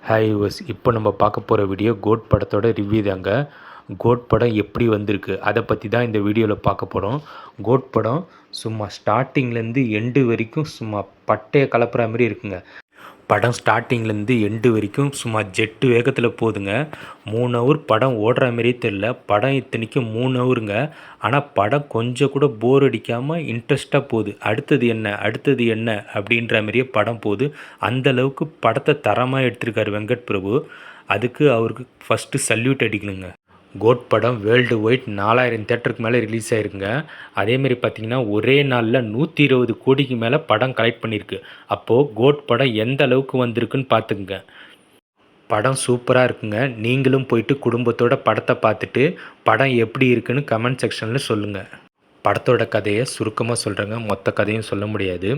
Hi yours, இப்போ நம்ம பார்க்க போகிற வீடியோ கோட் படத்தோட ரிவ்யூ தாங்க. கோட் படம் எப்படி வந்திருக்கு அதை பற்றி தான் இந்த வீடியோவில் பார்க்க போகிறோம். கோட் படம் சும்மா ஸ்டார்டிங்லேருந்து எண்டு வரைக்கும் சும்மா பட்டையை கலப்புற மாதிரி இருக்குங்க. படம் ஸ்டார்டிங்லேருந்து எண்டு வரைக்கும் சும்மா ஜெட்டு வேகத்தில் போகுதுங்க. 3 ஹவர் படம் ஓடுற மாதிரியே தெரில. படம் இத்தனைக்கும் 3 ஹவருங்க. ஆனால் படம் கொஞ்சம் கூட போர் அடிக்காமல் இன்ட்ரெஸ்ட்டாக போகுது. அடுத்தது என்ன அப்படின்ற மாதிரியே படம் போகுது. அந்தளவுக்கு படத்தை தரமாக எடுத்திருக்காரு வெங்கட் பிரபு. அதுக்கு அவருக்கு ஃபஸ்ட்டு சல்யூட் அடிக்கணுங்க. கோட் படம் வேர்ல்டு வைட் 4000 தேட்டருக்கு மேலே ரிலீஸ் ஆகிருக்குங்க. அதேமாரி பார்த்திங்கன்னா ஒரே நாளில் 120 கோடிக்கு மேலே படம் கலெக்ட் பண்ணியிருக்கு. அப்போது கோட் படம் எந்த அளவுக்கு வந்திருக்குன்னு பார்த்துக்குங்க. படம் சூப்பராக இருக்குங்க. நீங்களும் போயிட்டு குடும்பத்தோட படத்தை பார்த்துட்டு படம் எப்படி இருக்குன்னு கமெண்ட் செக்ஷனில் சொல்லுங்கள். படத்தோட கதையை சுருக்கமாக சொல்கிறேங்க, மொத்த கதையும் சொல்ல முடியாது.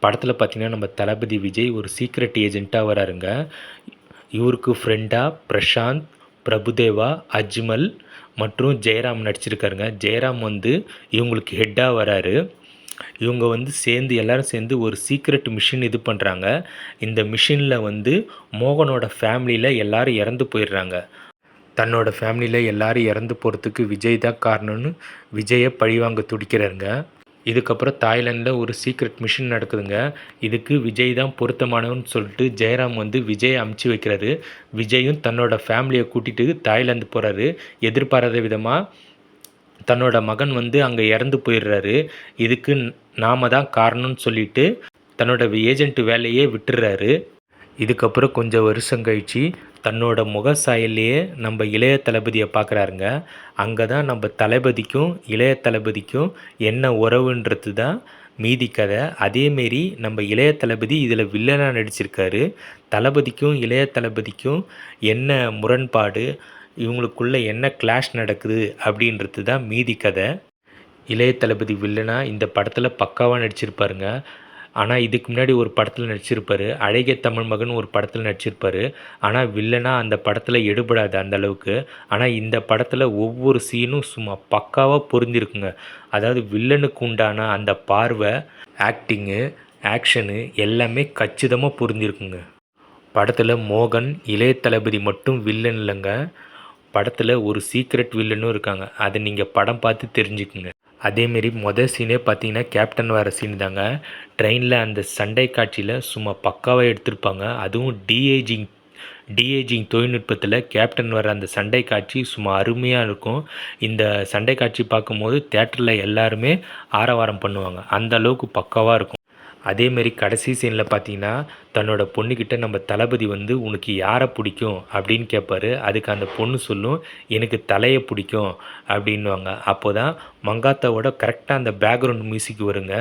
படத்தில் பார்த்திங்கன்னா நம்ம தளபதி விஜய் ஒரு சீக்ரெட் ஏஜெண்ட்டாக வராருங்க. இவருக்கு ஃப்ரெண்டாக பிரசாந்த், பிரபுதேவா, அஜ்மல் மற்றும் ஜெயராம் நடிச்சிருக்காருங்க. ஜெயராம் இவங்களுக்கு ஹெட்டாக வராரு. இவங்க எல்லோரும் சேர்ந்து ஒரு சீக்ரெட் மிஷின் இது பண்ணுறாங்க. இந்த மிஷினில் மோகனோட ஃபேமிலியில் எல்லோரும் இறந்து போயிடுறாங்க. தன்னோட ஃபேமிலியில் எல்லோரும் இறந்து போகிறதுக்கு விஜய் தான் காரணம்னு விஜயை பழிவாங்க துடிக்கிறாருங்க. இதுக்கப்புறம் தாய்லாண்டில் ஒரு சீக்ரெட் மிஷின் நடக்குதுங்க. இதுக்கு விஜய் தான் பொருத்தமானவன்னு சொல்லிட்டு ஜெயராம் விஜயை அமுச்சு வைக்கிறாரு. விஜயும் தன்னோட ஃபேமிலியை கூட்டிகிட்டு தாய்லாந்து போகிறாரு. எதிர்பாராத விதமாக தன்னோட மகன் அங்கே இறந்து போயிடுறாரு. இதுக்கு நாம தான் காரணம்னு சொல்லிட்டு தன்னோட ஏஜென்ட் வேலையே விட்டுறாரு. இதுக்கப்புறம் கொஞ்சம் வருஷம் கழித்து தன்னோட முக சாயல்லையே நம்ம இளைய தளபதியை பார்க்குறாருங்க. அங்கே தான் நம்ம தளபதிக்கும் இளைய தளபதிக்கும் என்ன உறவுன்றது தான் மீதி கதை. அதேமாரி நம்ம இளைய தளபதி இதில் வில்லனாக நடிச்சிருக்காரு. தளபதிக்கும் இளைய தளபதிக்கும் என்ன முரண்பாடு, இவங்களுக்குள்ளே என்ன கிளாஷ் நடக்குது அப்படின்றது தான் மீதி கதை. இளைய தளபதி வில்லனாக இந்த படத்தில் பக்காவாக நடிச்சிருப்பாருங்க. ஆனால் இதுக்கு முன்னாடி ஒரு படத்தில் நடிச்சிருப்பார். அழகிய தமிழ் மகன் ஒரு படத்தில் நடிச்சிருப்பார். ஆனால் வில்லனாக அந்த படத்தில் எடுபடாது அந்தளவுக்கு. ஆனால் இந்த படத்தில் ஒவ்வொரு சீனும் சும்மா பக்காவாக பொருந்திருக்குங்க. அதாவது வில்லனுக்கு உண்டான அந்த பார்வை, ஆக்டிங்கு, ஆக்ஷனு எல்லாமே கச்சிதமாக பொருந்திருக்குங்க. படத்தில் மோகன், இளைய தளபதி மட்டும் வில்லன் இல்லைங்க. படத்தில் ஒரு சீக்ரெட் வில்லனும் இருக்காங்க. அதை நீங்கள் படம் பார்த்து தெரிஞ்சுக்குங்க. அதேமாரி மொதல் சீனே பார்த்தீங்கன்னா கேப்டன் வர சீன் தாங்க. ட்ரெயினில் அந்த சண்டை காட்சியில் சும்மா பக்காவாக எடுத்திருப்பாங்க. அதுவும் டிஏஜிங் தொழில்நுட்பத்தில் கேப்டன் வர அந்த சண்டை காட்சி சும்மா அருமையாக இருக்கும். இந்த சண்டை காட்சி பார்க்கும்போது தேட்டரில் எல்லாருமே ஆரவாரம் பண்ணுவாங்க. அந்த அளவுக்கு பக்காவாக இருக்கும். அதேமாரி கடைசி சீனில் பார்த்தீங்கன்னா தன்னோட பொண்ணுக்கிட்ட நம்ம தளபதி உனக்கு யாரை பிடிக்கும் அப்படின்னு கேட்பாரு. அதுக்கு அந்த பொண்ணு சொல்லும், எனக்கு தலையை பிடிக்கும் அப்படின்வாங்க. அப்போ தான் மங்காத்தாவோட கரெக்டாக அந்த பேக்ரவுண்ட் மியூசிக் வருங்க.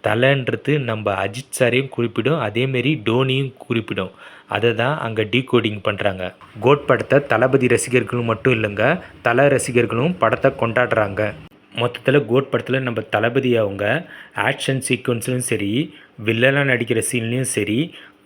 தலைன்றது நம்ம அஜித் சாரையும் குறிப்பிடும், அதேமாரி டோனியும் குறிப்பிடும். அதை தான் அங்கே டீகோடிங் பண்ணுறாங்க. கோட் படத்தை தளபதி ரசிகர்களும் மட்டும் இல்லைங்க, தலை ரசிகர்களும் படத்தை கொண்டாடுறாங்க. மொத்தத்தில் கோட் படத்தில் நம்ம தளபதி அவங்க ஆக்ஷன் சீக்வன்ஸ்லையும் சரி, வில்லனாக நடிக்கிற சீன்லேயும் சரி,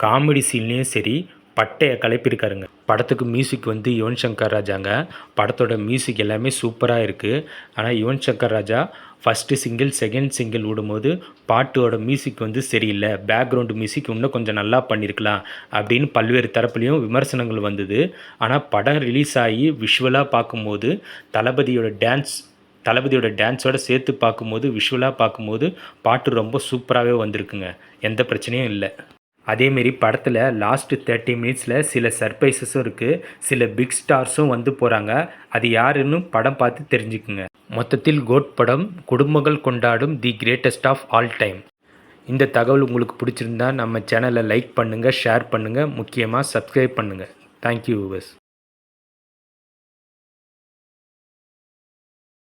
காமெடி சீன்லேயும் சரி பட்டையை கலப்பியிருக்காருங்க. படத்துக்கு மியூசிக் யுவன் சங்கர் ராஜாங்க. படத்தோட மியூசிக் எல்லாமே சூப்பராக இருக்குது. ஆனால் Yuvan Shankar Raja first single, second single விடும்போது பாட்டோட மியூசிக் சரியில்லை, பேக்ரவுண்டு மியூசிக் இன்னும் கொஞ்சம் நல்லா பண்ணியிருக்கலாம் அப்படின்னு பல்வேறு தரப்புலையும் விமர்சனங்கள் வந்தது. ஆனால் படம் ரிலீஸ் ஆகி விஷுவலாக பார்க்கும்போது தளபதியோட டான்ஸோடு சேர்த்து பார்க்கும்போது, விஷுவலாக பார்க்கும்போது பாட்டு ரொம்ப சூப்பராகவே வந்திருக்குங்க. எந்த பிரச்சனையும் இல்லை. அதேமாரி படத்தில் லாஸ்ட்டு 30 மினிட்ஸில் சில சர்ப்ரைசஸும் இருக்குது. சில பிக் ஸ்டார்ஸும் போகிறாங்க. அது யாருன்னு படம் பார்த்து தெரிஞ்சுக்குங்க. மொத்தத்தில் கோட் படம் குடும்பங்கள் கொண்டாடும் the greatest of all time. இந்த தகவல் உங்களுக்கு பிடிச்சிருந்தா நம்ம சேனலை லைக் பண்ணுங்கள், ஷேர் பண்ணுங்கள், முக்கியமாக சப்ஸ்கிரைப் பண்ணுங்கள். Thank you viewers.